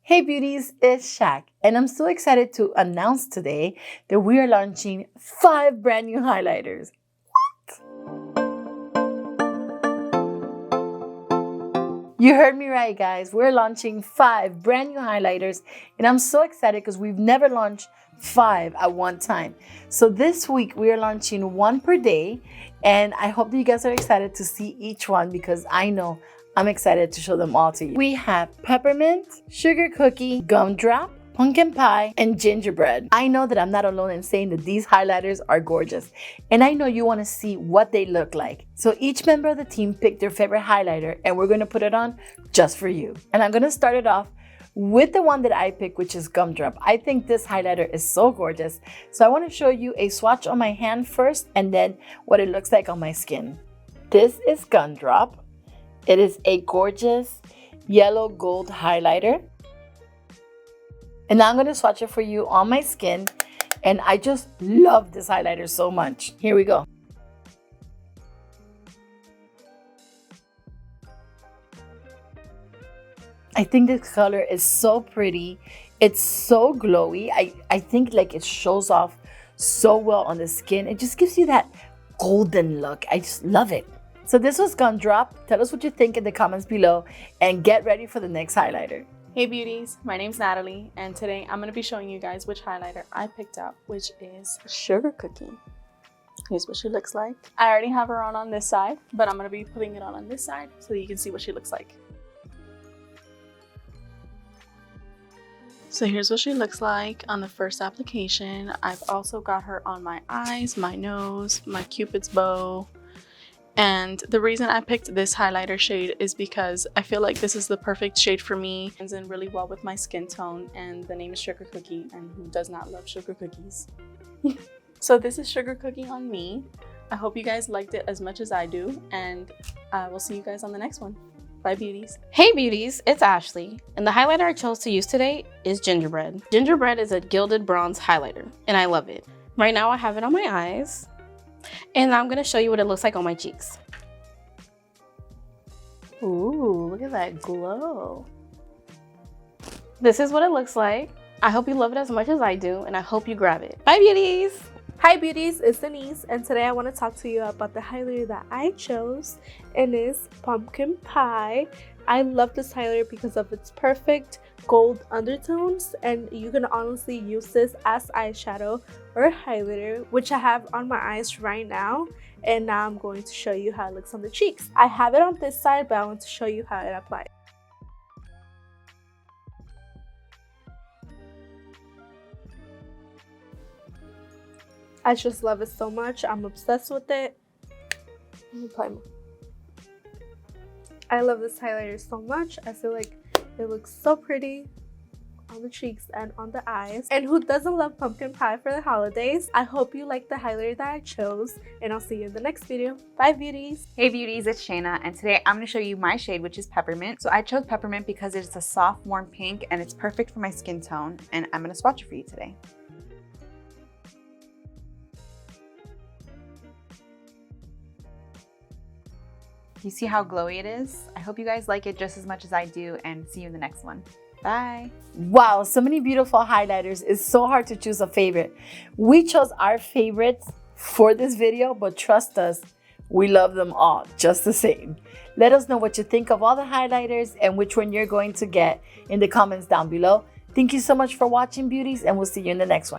Hey beauties, it's Shaq, and I'm so excited to announce today that we are launching 5 brand new highlighters. You heard me right, guys. We're launching 5 brand new highlighters, and I'm so excited because we've never launched 5 at one time. So this week we are launching 1 per day, and I hope that you guys are excited to see each one because I know I'm excited to show them all to you. We have peppermint, sugar cookie, gumdrop, pumpkin pie, and gingerbread. I know that I'm not alone in saying that these highlighters are gorgeous, and I know you want to see what they look like. So each member of the team picked their favorite highlighter, and we're going to put it on just for you. And I'm going to start it off with the one that I picked, which is Gumdrop. I think this highlighter is so gorgeous. So I want to show you a swatch on my hand first, and then what it looks like on my skin. This is Gumdrop. It is a gorgeous yellow gold highlighter. And now I'm going to swatch it for you on my skin. And I just love this highlighter so much. Here we go. I think this color is so pretty. It's so glowy. I think like it shows off so well on the skin. It just gives you that golden look. I just love it. So this was Gumdrop. Tell us what you think in the comments below and get ready for the next highlighter. Hey beauties, my name's Natalie, and today I'm going to be showing you guys which highlighter I picked up, which is Sugar Cookie. Here's what she looks like. I already have her on this side, but I'm going to be putting it on this side so that you can see what she looks like. So here's what she looks like on the first application. I've also got her on my eyes, my nose, my cupid's bow. And the reason I picked this highlighter shade is because I feel like this is the perfect shade for me. It blends in really well with my skin tone, and the name is Sugar Cookie, and who does not love sugar cookies? So this is Sugar Cookie on me. I hope you guys liked it as much as I do, and I will see you guys on the next one. Bye beauties. Hey beauties, it's Ashley, and the highlighter I chose to use today is Gingerbread. Gingerbread is a gilded bronze highlighter, and I love it. Right now I have it on my eyes. And I'm going to show you what it looks like on my cheeks. Ooh, look at that glow. This is what it looks like. I hope you love it as much as I do, and I hope you grab it. Bye, beauties! Hi beauties, it's Denise, and today I want to talk to you about the highlighter that I chose, and is Pumpkin Pie. I love this highlighter because of its perfect gold undertones, and you can honestly use this as eyeshadow or highlighter, which I have on my eyes right now. And now I'm going to show you how it looks on the cheeks. I have it on this side, but I want to show you how it applies. I just love it so much. I'm obsessed with it. Let me apply more. I love this highlighter so much. I feel like it looks so pretty on the cheeks and on the eyes. And who doesn't love pumpkin pie for the holidays? I hope you like the highlighter that I chose, and I'll see you in the next video. Bye beauties. Hey beauties, it's Shayna, and today I'm going to show you my shade, which is Peppermint. So I chose Peppermint because it's a soft, warm pink, and it's perfect for my skin tone, and I'm going to swatch it for you today. You see how glowy it is? I hope you guys like it just as much as I do, and see you in the next one. Bye. Wow, so many beautiful highlighters. It's so hard to choose a favorite. We chose our favorites for this video, but trust us, we love them all just the same. Let us know what you think of all the highlighters and which one you're going to get in the comments down below. Thank you so much for watching, beauties, and we'll see you in the next one.